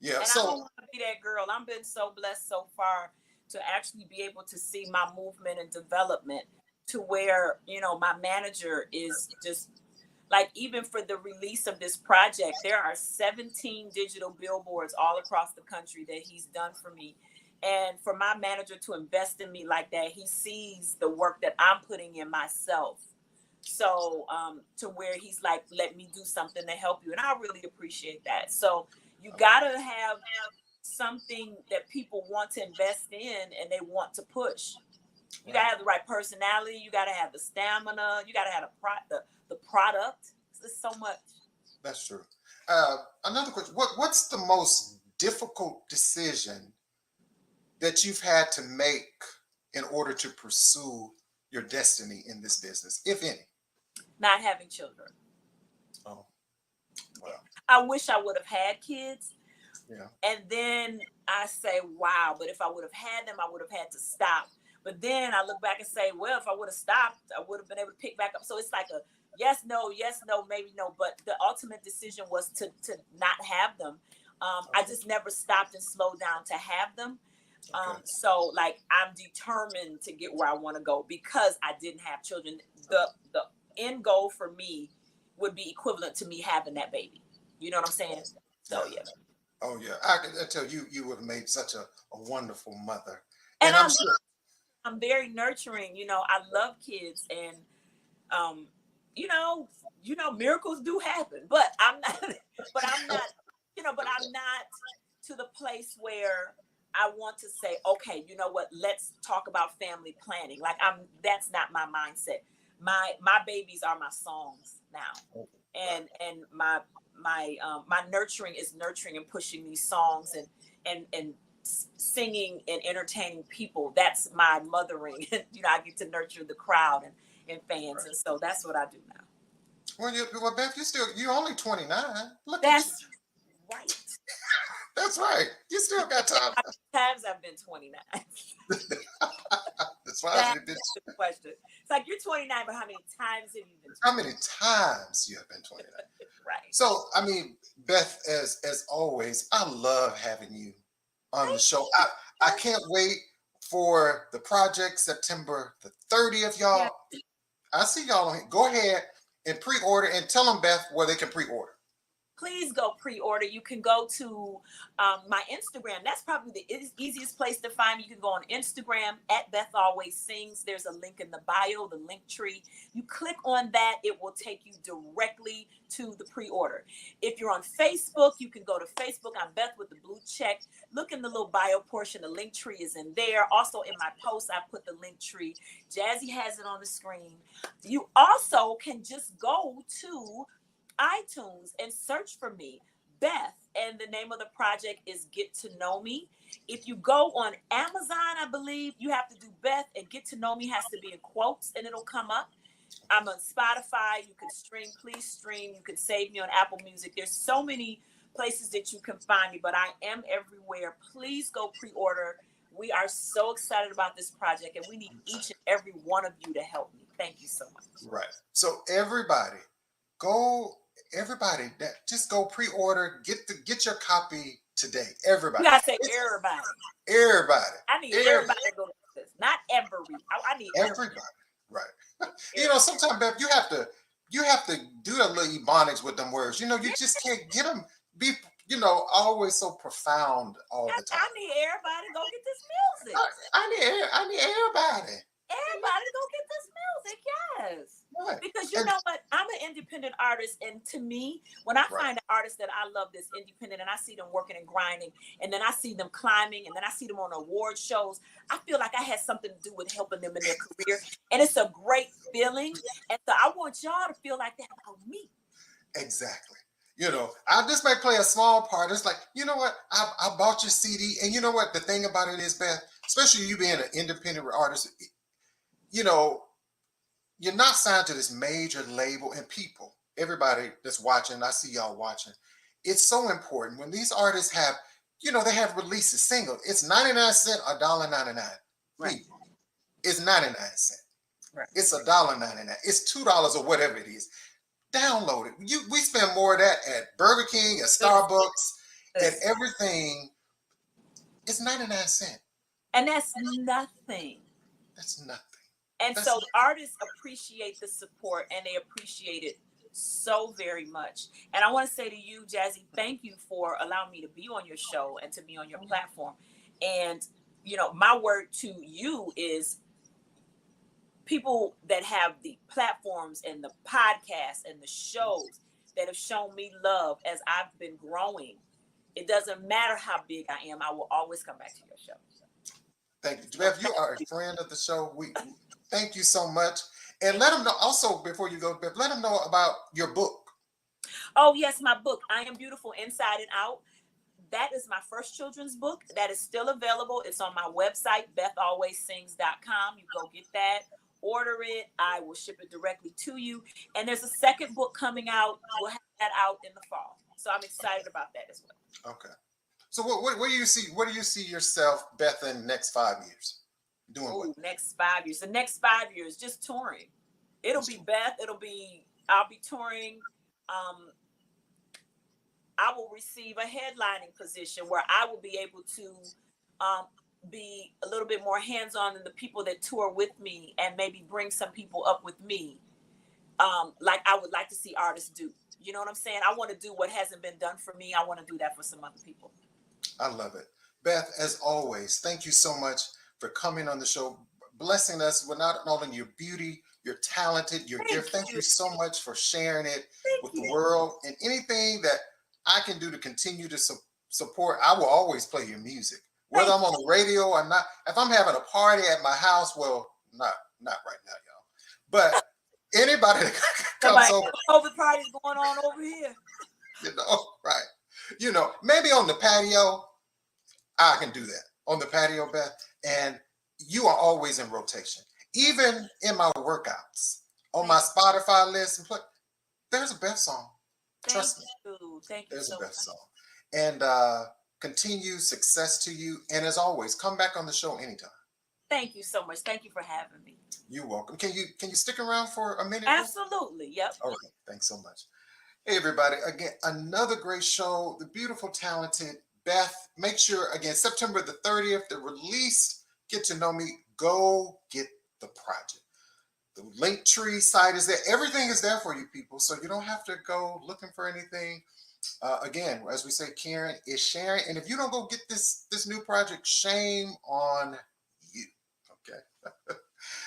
[SPEAKER 3] Yeah.
[SPEAKER 4] And I
[SPEAKER 3] So
[SPEAKER 4] don't want to be that girl. I've been so blessed so far to actually be able to see my movement and development to where, you know, my manager is just like, even for the release of this project, there are 17 digital billboards all across the country that he's done for me. And for my manager to invest in me like that, he sees the work that I'm putting in myself. So to where he's like, let me do something to help you. And I really appreciate that. So you gotta have something that people want to invest in and they want to push. You gotta have the right personality. You gotta have the stamina. You gotta have the product. There's so much.
[SPEAKER 3] that's true. Another question: what's the most difficult decision that you've had to make in order to pursue your destiny in this business, if any?
[SPEAKER 4] Not having children.
[SPEAKER 3] Oh, well,
[SPEAKER 4] I wish I would have had kids.
[SPEAKER 3] yeah.
[SPEAKER 4] And then I say, wow, but if I would have had them, I would have had to stop. But then I look back and say, well, if I would have stopped, I would have been able to pick back up. So it's like a yes, no, maybe no. But the ultimate decision was to not have them. I just never stopped and slowed down to have them.
[SPEAKER 3] Okay.
[SPEAKER 4] So like, I'm determined to get where I want to go because I didn't have children. The end goal for me would be equivalent to me having that baby. You know what I'm saying? So yeah.
[SPEAKER 3] Oh yeah, I tell you, you would have made such a wonderful mother,
[SPEAKER 4] And
[SPEAKER 3] I'm sure.
[SPEAKER 4] I'm very nurturing. You know, I love kids, and you know, miracles do happen. But I'm not. But I'm not. You know, but I'm not to the place where I want to say, okay, you know what? Let's talk about family planning. Like that's not my mindset. My babies are my songs now, and my nurturing is nurturing and pushing these songs and singing and entertaining people. That's my mothering. You know, I get to nurture the crowd and fans, right. And so that's what I do now.
[SPEAKER 3] Well, Beth, you're only 29. Look
[SPEAKER 4] that's
[SPEAKER 3] at you.
[SPEAKER 4] Right.
[SPEAKER 3] That's right. You still got time.
[SPEAKER 4] How many times I've been 29?
[SPEAKER 3] That's why
[SPEAKER 4] That's the question. It's like, you're 29, but how many times have you been 29?
[SPEAKER 3] How many times you have been 29?
[SPEAKER 4] Right.
[SPEAKER 3] So, I mean, Beth, as always, I love having you on the show. I can't wait for the project, September the 30th, y'all. Yeah. I see y'all on here. Go ahead and pre-order, and tell them, Beth, where they can pre-order.
[SPEAKER 4] Please go pre-order. You can go to my Instagram. That's probably the easiest place to find me. You can go on Instagram at Beth Always Sings. There's a link in the bio, the link tree. You click on that, it will take you directly to the pre-order. If you're on Facebook, you can go to Facebook. I'm Beth with the blue check. Look in the little bio portion. The link tree is in there. Also in my post, I put the link tree. Jazzie has it on the screen. You also can just go to iTunes and search for me, Beth, and the name of the project is Get to Know Me. If you go on Amazon, I believe you have to do Beth, and Get to Know Me has to be in quotes, and it'll come up. I'm on Spotify. You can stream. Please stream. You can save me on Apple Music. There's so many places that you can find me, but I am everywhere. Please go pre-order. We are so excited about this project, and we need each and every one of you to help me. Thank you so much.
[SPEAKER 3] Right. So everybody, just go pre-order, get your copy today. Everybody.
[SPEAKER 4] You gotta say everybody.
[SPEAKER 3] Everybody.
[SPEAKER 4] I need everybody to go to this. Not every. I need everybody.
[SPEAKER 3] Right. You know, sometimes, Beth, you have to do a little ebonics with them words. You know, you just can't get them be, you know, always so profound all the time.
[SPEAKER 4] I need everybody to go get this music.
[SPEAKER 3] I need everybody.
[SPEAKER 4] Everybody go get this music, yes.
[SPEAKER 3] Right.
[SPEAKER 4] Because you know what? I'm an independent artist, and to me, when I find an artist that I love that's independent, and I see them working and grinding, and then I see them climbing, and then I see them on award shows, I feel like I had something to do with helping them in their career, and it's a great feeling. And so I want y'all to feel like that about me.
[SPEAKER 3] Exactly. You know, I just might play a small part. It's like, you know what? I bought your CD, and you know what? The thing about it is, Beth, especially you being an independent artist, you know, you're not signed to this major label, and people, everybody that's watching, I see y'all watching. It's so important when these artists have, you know, they have releases, single. It's 99 cents or $1.99.
[SPEAKER 4] Right.
[SPEAKER 3] It's 99 cents.
[SPEAKER 4] Right.
[SPEAKER 3] It's $1.99. It's $2 or whatever it is. Download it. We spend more of that at Burger King, at Starbucks, and everything is 99 cents.
[SPEAKER 4] And that's nothing.
[SPEAKER 3] That's nothing.
[SPEAKER 4] And
[SPEAKER 3] That's
[SPEAKER 4] so
[SPEAKER 3] nothing.
[SPEAKER 4] artists appreciate the support, and they appreciate it so very much. And I want to say to you, Jazzie, thank you for allowing me to be on your show and to be on your platform. And, you know, my word to you is people that have the platforms and the podcasts and the shows that have shown me love as I've been growing. It doesn't matter how big I am, I will always come back to your show.
[SPEAKER 3] Thank you. Bev, you are a friend of the show. We thank you so much. And let them know also, before you go, Bev, let them know about your book.
[SPEAKER 4] Oh, yes, my book, I Am Beautiful Inside and Out. That is my first children's book that is still available. It's on my website, bethalwayssings.com. You go get that, order it. I will ship it directly to you. And there's a second book coming out. We'll have that out in the fall. So I'm excited about that as well.
[SPEAKER 3] Okay. So what do you see? What do you see yourself, Beth, in the next 5 years? Doing what?
[SPEAKER 4] Next 5 years. The next 5 years, just touring. It'll be Beth. I'll be touring. I will receive a headlining position where I will be able to be a little bit more hands-on than the people that tour with me, and maybe bring some people up with me, like I would like to see artists do. You know what I'm saying? I want to do what hasn't been done for me. I want to do that for some other people.
[SPEAKER 3] I love it. Beth, as always, thank you so much for coming on the show, blessing us with not only your beauty, you're talented, your gift. Thank you so much for sharing it with the world, and anything that I can do to continue to support. I will always play your music, whether I'm on the radio or not. If I'm having a party at my house, well, not right now, y'all. But anybody that comes over,
[SPEAKER 4] COVID party's going on over here.
[SPEAKER 3] you know, right? You know, maybe on the patio, I can do that on the patio, Beth. And you are always in rotation, even in my workouts on my Spotify list. And there's a Beth song. Trust me.
[SPEAKER 4] Thank you.
[SPEAKER 3] There's
[SPEAKER 4] so
[SPEAKER 3] a Beth
[SPEAKER 4] much.
[SPEAKER 3] song. And continue success to you. And as always, come back on the show anytime.
[SPEAKER 4] Thank you so much. Thank you for having me.
[SPEAKER 3] You're welcome. Can you stick around for a minute?
[SPEAKER 4] Absolutely. Yep.
[SPEAKER 3] All right. Thanks so much. Hey, everybody. Again, another great show. The beautiful, talented Beth. Make sure, again, September the 30th, the release, Get to Know Me. Go get the project. The Linktree site is there. Everything is there for you people, so you don't have to go looking for anything. Again, as we say, Karen is sharing. And if you don't go get this new project, shame on you. Okay.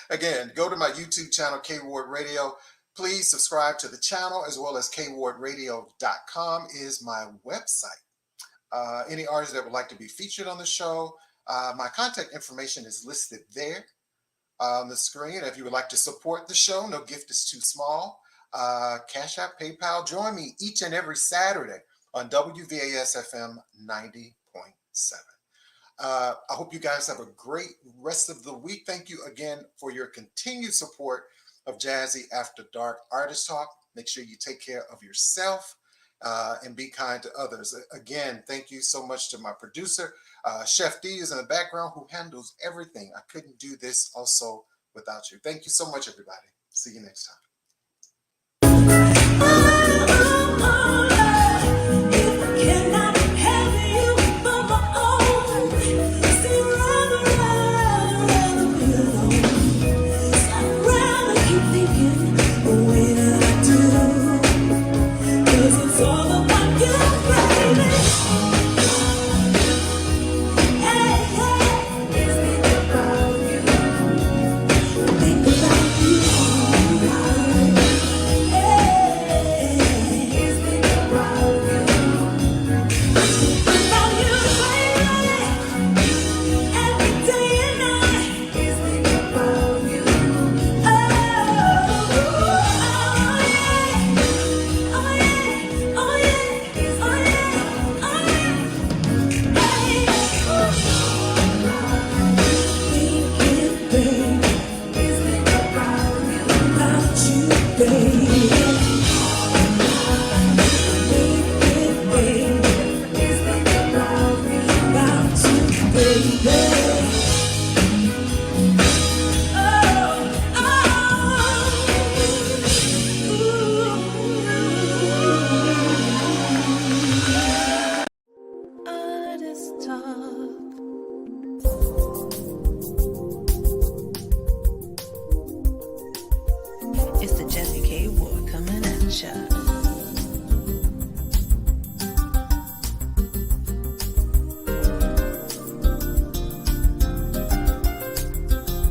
[SPEAKER 3] Again, go to my YouTube channel, K Ward Radio. Please subscribe to the channel, as well as kwardradio.com is my website. Any artists that would like to be featured on the show, my contact information is listed there on the screen. If you would like to support the show, no gift is too small. Cash App, PayPal. Join me each and every Saturday on WVAS FM 90.7. I hope you guys have a great rest of the week. Thank you again for your continued support of Jazzie After Dark Artist Talk. Make sure you take care of yourself and be kind to others. Again, thank you so much to my producer, Chef D is in the background, who handles everything. I couldn't do this also without you. Thank you so much, everybody. See you next time.
[SPEAKER 2] Think about you.
[SPEAKER 1] feature.